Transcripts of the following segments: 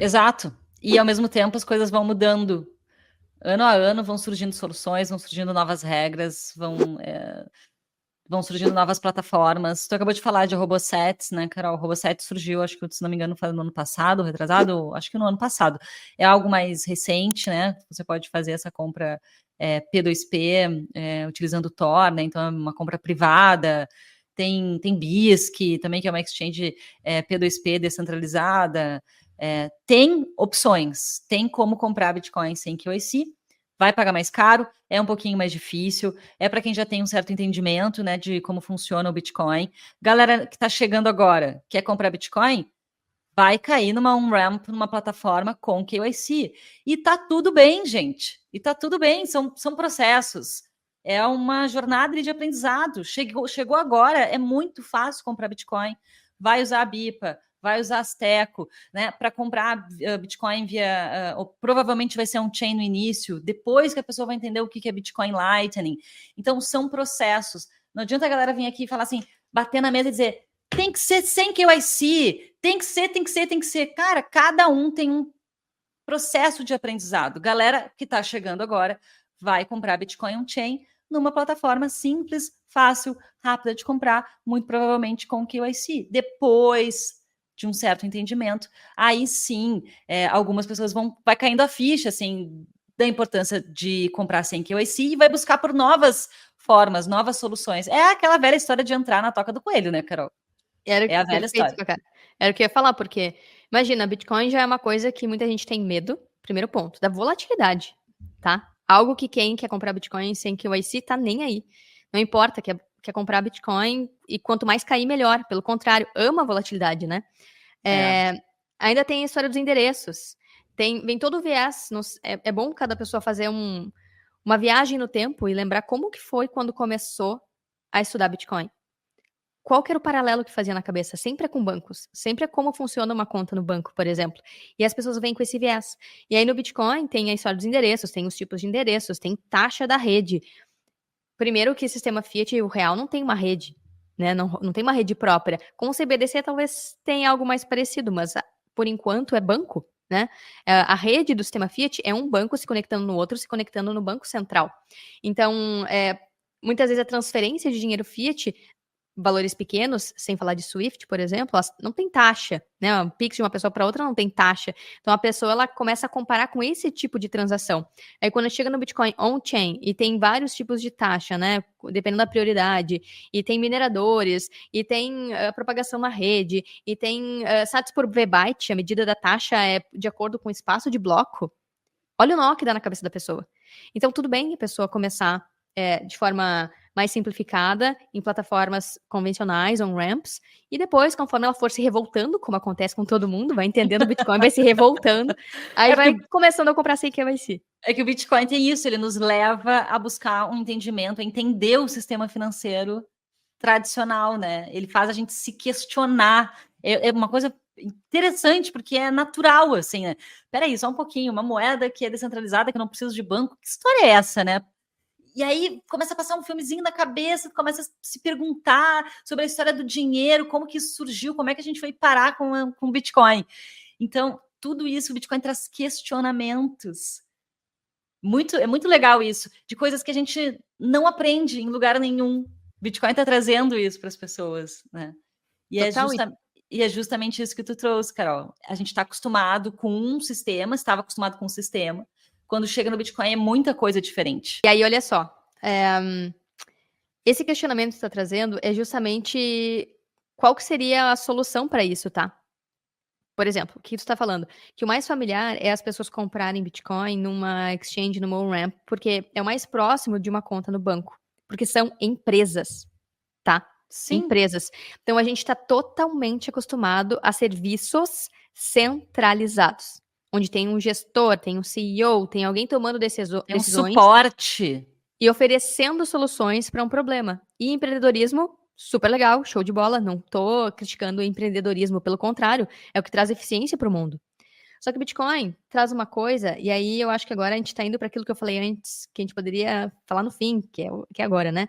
Exato. E ao mesmo tempo as coisas vão mudando. Ano a ano vão surgindo soluções, vão surgindo novas regras, vão surgindo novas plataformas. Tu acabou de falar de RoboSets, né, Carol? O RoboSet surgiu, acho que, se não me engano, foi no ano passado, retrasado, acho que no ano passado. É algo mais recente, né? Você pode fazer essa compra P2P, utilizando o Tor, né? Então é uma compra privada. Tem BISC também, que é uma exchange P2P descentralizada. Tem opções, tem como comprar Bitcoin sem KYC. Vai pagar mais caro, é um pouquinho mais difícil, é para quem já tem um certo entendimento, né, de como funciona o Bitcoin. Galera que está chegando agora, quer comprar Bitcoin, vai cair numa on-ramp, numa plataforma com KYC. E tá tudo bem, gente. E tá tudo bem, são processos. É uma jornada de aprendizado. Chegou agora, é muito fácil comprar Bitcoin. Vai usar a BIPA, vai usar Azteco, né? Para comprar Bitcoin via. Provavelmente vai ser um chain no início, depois que a pessoa vai entender o que é Bitcoin Lightning. Então, são processos. Não adianta a galera vir aqui e falar assim, bater na mesa e dizer tem que ser sem KYC, tem que ser. Cara, cada um tem um processo de aprendizado. Galera que está chegando agora vai comprar Bitcoin on-chain numa plataforma simples, fácil, rápida de comprar, muito provavelmente com KYC. Depois de um certo entendimento, aí sim, algumas pessoas vai caindo a ficha, assim, da importância de comprar sem KYC e vai buscar por novas formas, novas soluções. É aquela velha história de entrar na toca do coelho, né, Carol? É a velha Perfeito, história. cara. Era o que eu ia falar, porque, imagina, Bitcoin já é uma coisa que muita gente tem medo, primeiro ponto, da volatilidade, tá? Algo que quem quer comprar Bitcoin sem KYC tá nem aí. Não importa, quer comprar Bitcoin e quanto mais cair, melhor. Pelo contrário, ama a volatilidade, né? Ainda tem a história dos endereços. Vem todo o viés. É bom cada pessoa fazer uma viagem no tempo e lembrar como que foi quando começou a estudar Bitcoin. Qual que era o paralelo que fazia na cabeça? Sempre é com bancos. Sempre é como funciona uma conta no banco, por exemplo. E as pessoas vêm com esse viés. E aí no Bitcoin tem a história dos endereços, tem os tipos de endereços, tem taxa da rede. Primeiro que o sistema Fiat e o real não tem uma rede, né? Não tem uma rede própria. Com o CBDC talvez tenha algo mais parecido, mas por enquanto é banco, né? A rede do sistema Fiat é um banco se conectando no outro, se conectando no banco central. Então, muitas vezes a transferência de dinheiro Fiat valores pequenos, sem falar de Swift, por exemplo, não tem taxa, né? Um Pix de uma pessoa para outra não tem taxa. Então a pessoa ela começa a comparar com esse tipo de transação. Aí quando chega no Bitcoin on-chain e tem vários tipos de taxa, né? Dependendo da prioridade, e tem mineradores, e tem propagação na rede, e tem sats por V-byte, a medida da taxa é de acordo com o espaço de bloco. Olha o nó que dá na cabeça da pessoa. Então tudo bem a pessoa começar de forma mais simplificada, em plataformas convencionais, on-ramps, e depois, conforme ela for se revoltando, como acontece com todo mundo, vai entendendo o Bitcoin, vai se revoltando, aí vai começando a comprar sem KYC. É que o Bitcoin tem isso, ele nos leva a buscar um entendimento, a entender o sistema financeiro tradicional, né? Ele faz a gente se questionar. É uma coisa interessante, porque é natural, assim, né? Peraí, só um pouquinho, uma moeda que é descentralizada, que não precisa de banco, que história é essa, né? E aí começa a passar um filmezinho na cabeça, começa a se perguntar sobre a história do dinheiro, como que isso surgiu, como é que a gente foi parar com o Bitcoin. Então, tudo isso, o Bitcoin traz questionamentos. É muito legal isso, de coisas que a gente não aprende em lugar nenhum. Bitcoin está trazendo isso para as pessoas, né? E é justamente isso que tu trouxe, Carol. A gente está acostumado com um sistema, estava acostumado com um sistema. Quando chega no Bitcoin é muita coisa diferente. E aí, olha só, esse questionamento que você está trazendo é justamente qual que seria a solução para isso, tá? Por exemplo, o que tu está falando? Que o mais familiar é as pessoas comprarem Bitcoin numa exchange, numa on-ramp, porque é o mais próximo de uma conta no banco. Porque são empresas, tá? Sim. Empresas. Então, a gente está totalmente acostumado a serviços centralizados. Onde tem um gestor, tem um CEO, tem alguém tomando decisões. Tem um suporte. E oferecendo soluções para um problema. E empreendedorismo, super legal, show de bola. Não tô criticando o empreendedorismo, pelo contrário, é o que traz eficiência para o mundo. Só que o Bitcoin traz uma coisa, e aí eu acho que agora a gente está indo para aquilo que eu falei antes, que a gente poderia falar no fim, que é agora, né?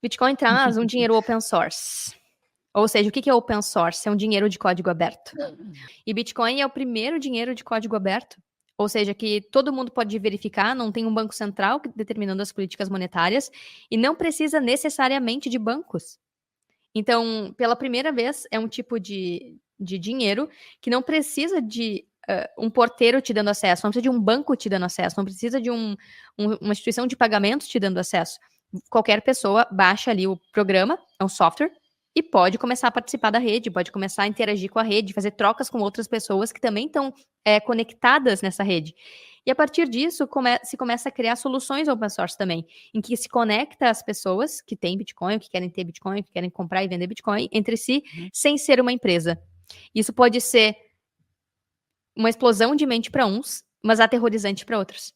Bitcoin traz um dinheiro open source. Ou seja, o que é open source? É um dinheiro de código aberto. E Bitcoin é o primeiro dinheiro de código aberto. Ou seja, que todo mundo pode verificar, não tem um banco central determinando as políticas monetárias e não precisa necessariamente de bancos. Então, pela primeira vez, é um tipo de dinheiro que não precisa de um porteiro te dando acesso, não precisa de um banco te dando acesso, não precisa de uma instituição de pagamentos te dando acesso. Qualquer pessoa baixa ali o programa, é um software, e pode começar a participar da rede, pode começar a interagir com a rede, fazer trocas com outras pessoas que também estão conectadas nessa rede. E a partir disso, se começa a criar soluções open source também, em que se conecta as pessoas que têm Bitcoin, que querem ter Bitcoin, que querem comprar e vender Bitcoin entre si, sem ser uma empresa. Isso pode ser uma explosão de mente para uns, mas aterrorizante para outros.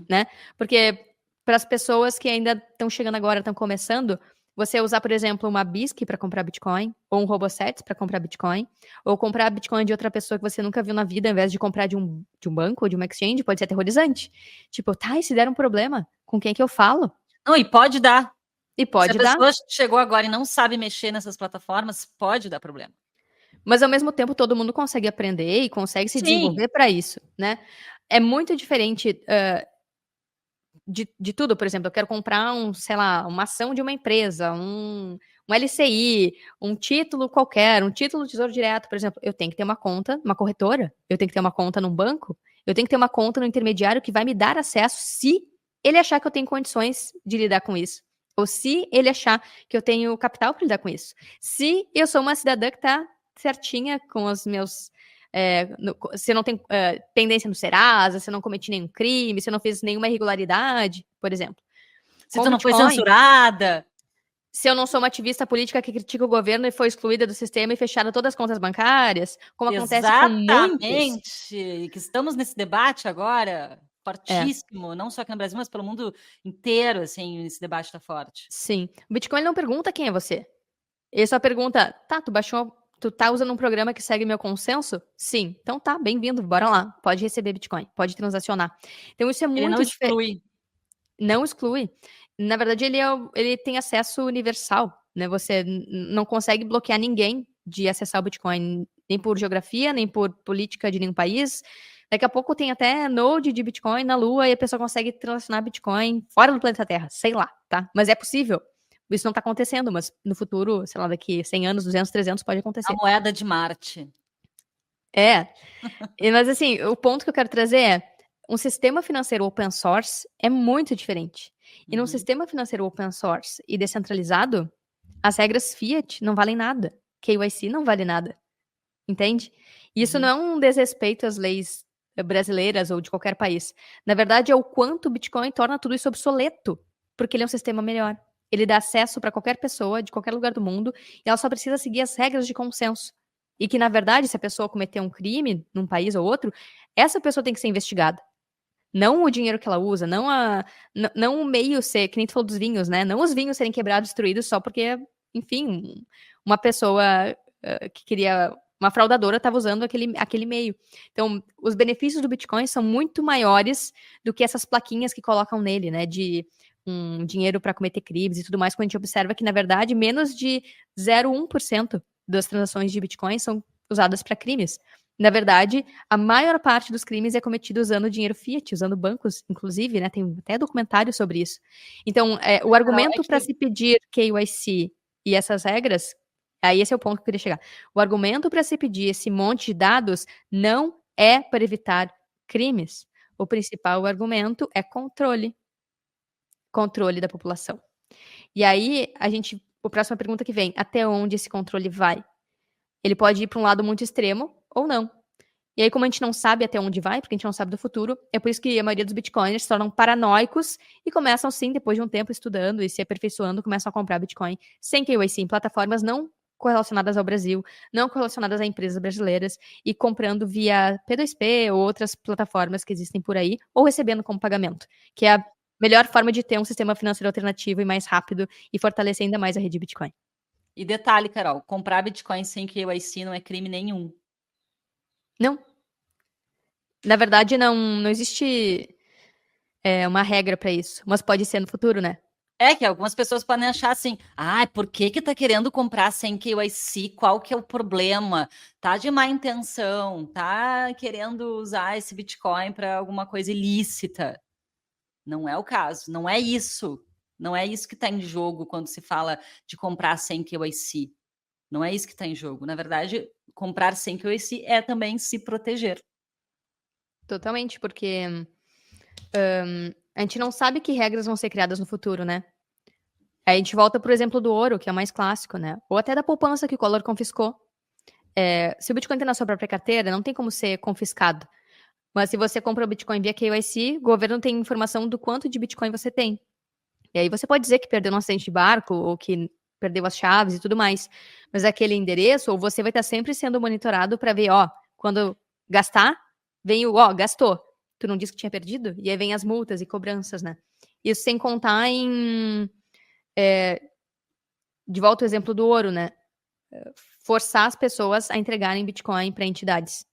Né? Porque para as pessoas que ainda estão chegando agora, estão começando, você usar, por exemplo, uma BISC para comprar Bitcoin, ou um Robosets para comprar Bitcoin, ou comprar Bitcoin de outra pessoa que você nunca viu na vida, ao invés de comprar de um banco ou de uma exchange, pode ser aterrorizante. Tipo, tá, e se der um problema, com quem que eu falo? Não, e pode dar. E pode dar. Se a pessoa chegou agora e não sabe mexer nessas plataformas, pode dar problema. Mas, ao mesmo tempo, todo mundo consegue aprender e consegue se desenvolver para isso, né? É muito diferente de tudo. Por exemplo, eu quero comprar sei lá, uma ação de uma empresa, um LCI, um título qualquer, um título do Tesouro Direto, por exemplo. Eu tenho que ter uma conta, uma corretora, eu tenho que ter uma conta num banco, eu tenho que ter uma conta no intermediário que vai me dar acesso se ele achar que eu tenho condições de lidar com isso. Ou se ele achar que eu tenho capital para lidar com isso. Se eu sou uma cidadã que está certinha com os meus se eu não tenho pendência no Serasa, se eu não cometi nenhum crime, se eu não fiz nenhuma irregularidade, por exemplo. Se tu não foi censurada. Se eu não sou uma ativista política que critica o governo e foi excluída do sistema e fechada todas as contas bancárias, como acontece com muitos. Exatamente, que estamos nesse debate agora, fortíssimo, não só aqui no Brasil, mas pelo mundo inteiro, assim, esse debate está forte. Sim. O Bitcoin não pergunta quem é você. Ele só pergunta, tá, tu tá usando um programa que segue meu consenso? Sim. Então tá, bem-vindo, bora lá. Pode receber Bitcoin, pode transacionar. Então isso é muito... Ele não exclui. Não exclui. Na verdade, ele tem acesso universal, né? Você não consegue bloquear ninguém de acessar o Bitcoin, nem por geografia, nem por política de nenhum país. Daqui a pouco tem até node de Bitcoin na Lua e a pessoa consegue transacionar Bitcoin fora do planeta Terra, sei lá, tá? Mas é possível. Isso não tá acontecendo, mas no futuro, sei lá, daqui 100 anos, 200, 300, pode acontecer. A moeda de Marte. Mas assim, o ponto que eu quero trazer é um sistema financeiro open source é muito diferente. E num sistema financeiro open source e descentralizado, as regras Fiat não valem nada. KYC não vale nada. Entende? Isso não é um desrespeito às leis brasileiras ou de qualquer país. Na verdade, é o quanto o Bitcoin torna tudo isso obsoleto, porque ele é um sistema melhor. Ele dá acesso para qualquer pessoa, de qualquer lugar do mundo, e ela só precisa seguir as regras de consenso. E que, na verdade, se a pessoa cometer um crime num país ou outro, essa pessoa tem que ser investigada. Não o dinheiro que ela usa, não o meio ser, que nem tu falou dos vinhos, né? Não os vinhos serem quebrados, destruídos só porque, enfim, uma pessoa que queria, uma fraudadora estava usando aquele meio. Então, os benefícios do Bitcoin são muito maiores do que essas plaquinhas que colocam nele, né? De dinheiro para cometer crimes e tudo mais, quando a gente observa que, na verdade, menos de 0,1% das transações de Bitcoin são usadas para crimes. Na verdade, a maior parte dos crimes é cometido usando dinheiro fiat, usando bancos, inclusive, né? Tem até documentário sobre isso. Então, o argumento para se pedir KYC e essas regras, aí esse é o ponto que eu queria chegar. O argumento para se pedir esse monte de dados não é para evitar crimes. O principal argumento é controle. Controle da população. E aí, a próxima pergunta que vem, até onde esse controle vai? Ele pode ir para um lado muito extremo ou não. E aí, como a gente não sabe até onde vai, porque a gente não sabe do futuro, é por isso que a maioria dos bitcoiners se tornam paranoicos e começam, sim, depois de um tempo estudando e se aperfeiçoando, começam a comprar Bitcoin sem KYC em plataformas não correlacionadas ao Brasil, não correlacionadas a empresas brasileiras e comprando via P2P ou outras plataformas que existem por aí, ou recebendo como pagamento, que é a melhor forma de ter um sistema financeiro alternativo e mais rápido e fortalecer ainda mais a rede Bitcoin. E detalhe, Carol, comprar Bitcoin sem KYC não é crime nenhum. Não. Na verdade, não existe uma regra para isso, mas pode ser no futuro, né? É que algumas pessoas podem achar assim, por que que tá querendo comprar sem KYC? Qual que é o problema? Tá de má intenção, tá querendo usar esse Bitcoin para alguma coisa ilícita. Não é o caso, não é isso. Não é isso que está em jogo quando se fala de comprar sem KYC. Não é isso que está em jogo. Na verdade, comprar sem KYC é também se proteger. Totalmente, porque a gente não sabe que regras vão ser criadas no futuro, né? Aí a gente volta pro exemplo do ouro, que é o mais clássico, né? Ou até da poupança que o Collor confiscou. Se o Bitcoin tem na sua própria carteira, não tem como ser confiscado. Mas se você compra o Bitcoin via KYC, o governo tem informação do quanto de Bitcoin você tem. E aí você pode dizer que perdeu no acidente de barco, ou que perdeu as chaves e tudo mais. Mas aquele endereço, ou você vai estar sempre sendo monitorado para ver, quando gastar, vem gastou. Tu não disse que tinha perdido? E aí vem as multas e cobranças, né? Isso sem contar em... de volta ao exemplo do ouro, né? Forçar as pessoas a entregarem Bitcoin para entidades.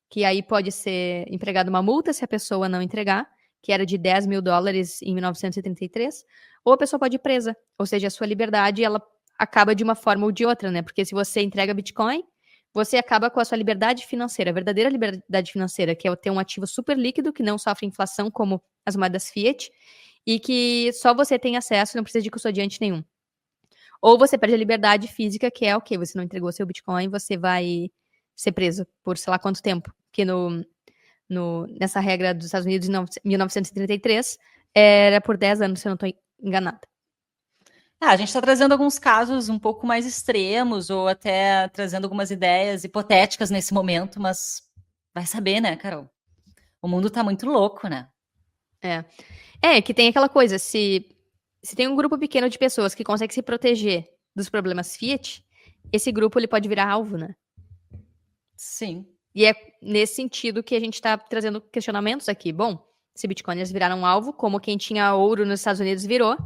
Que aí pode ser empregada uma multa se a pessoa não entregar, que era de $10 mil em 1933, ou a pessoa pode ir presa. Ou seja, a sua liberdade, ela acaba de uma forma ou de outra, né? Porque se você entrega Bitcoin, você acaba com a sua liberdade financeira, a verdadeira liberdade financeira, que é ter um ativo super líquido, que não sofre inflação como as moedas fiat, e que só você tem acesso e não precisa de custodiante nenhum. Ou você perde a liberdade física, que é o quê? Você não entregou seu Bitcoin, você vai ser preso por sei lá quanto tempo. Porque nessa regra dos Estados Unidos, em 1933, era por 10 anos, se eu não estou enganada. A gente está trazendo alguns casos um pouco mais extremos, ou até trazendo algumas ideias hipotéticas nesse momento, mas vai saber, né, Carol? O mundo está muito louco, né? Que tem aquela coisa, se tem um grupo pequeno de pessoas que consegue se proteger dos problemas Fiat, esse grupo ele pode virar alvo, né? Sim. E é nesse sentido que a gente está trazendo questionamentos aqui. Bom, se bitcoiners viraram alvo, como quem tinha ouro nos Estados Unidos virou,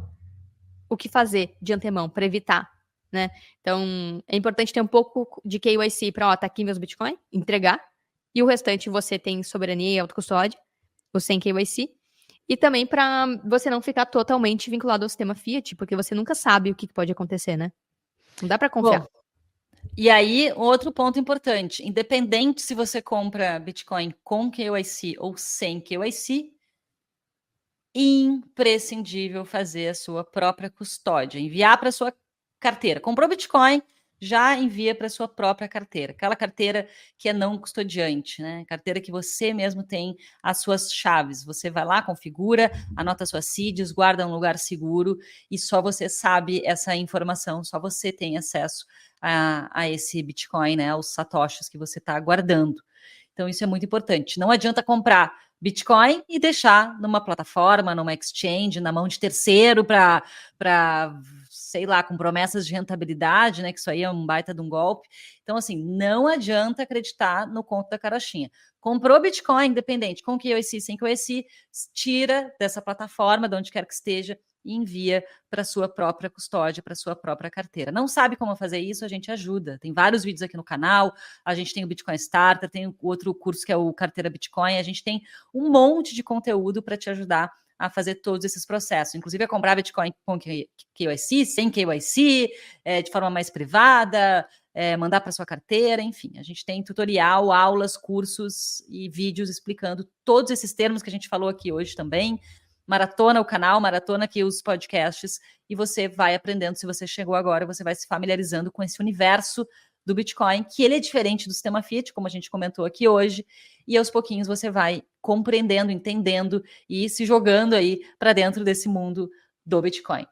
o que fazer de antemão para evitar, né? Então, é importante ter um pouco de KYC para, tá aqui meus bitcoins, entregar, e o restante você tem soberania e autocustódia, ou sem KYC, e também para você não ficar totalmente vinculado ao sistema Fiat, porque você nunca sabe o que pode acontecer, né? Não dá para confiar. Bom, e aí, outro ponto importante, independente se você compra Bitcoin com KYC ou sem KYC, imprescindível fazer a sua própria custódia, enviar para sua carteira. Comprou Bitcoin, já envia para sua própria carteira. Aquela carteira que é não custodiante, né? Carteira que você mesmo tem as suas chaves. Você vai lá, configura, anota suas seeds, guarda um lugar seguro e só você sabe essa informação, só você tem acesso a esse Bitcoin, né? Os satoshis que você está guardando. Então, isso é muito importante. Não adianta comprar Bitcoin e deixar numa plataforma, numa exchange, na mão de terceiro para, sei lá, com promessas de rentabilidade, né? Que isso aí é um baita de um golpe. Então, assim, não adianta acreditar no conto da carochinha. Comprou Bitcoin independente, com KYC, sem KYC, tira dessa plataforma, de onde quer que esteja, e envia para sua própria custódia, para sua própria carteira. Não sabe como fazer isso? A gente ajuda. Tem vários vídeos aqui no canal. A gente tem o Bitcoin Starter, tem o outro curso que é o Carteira Bitcoin. A gente tem um monte de conteúdo para te ajudar a fazer todos esses processos, inclusive a comprar Bitcoin com KYC, sem KYC, de forma mais privada, mandar para sua carteira, enfim. A gente tem tutorial, aulas, cursos e vídeos explicando todos esses termos que a gente falou aqui hoje também. Maratona o canal, maratona aqui os podcasts, e você vai aprendendo. Se você chegou agora, você vai se familiarizando com esse universo do Bitcoin, que ele é diferente do sistema Fiat, como a gente comentou aqui hoje, e aos pouquinhos você vai compreendendo, entendendo e se jogando aí para dentro desse mundo do Bitcoin.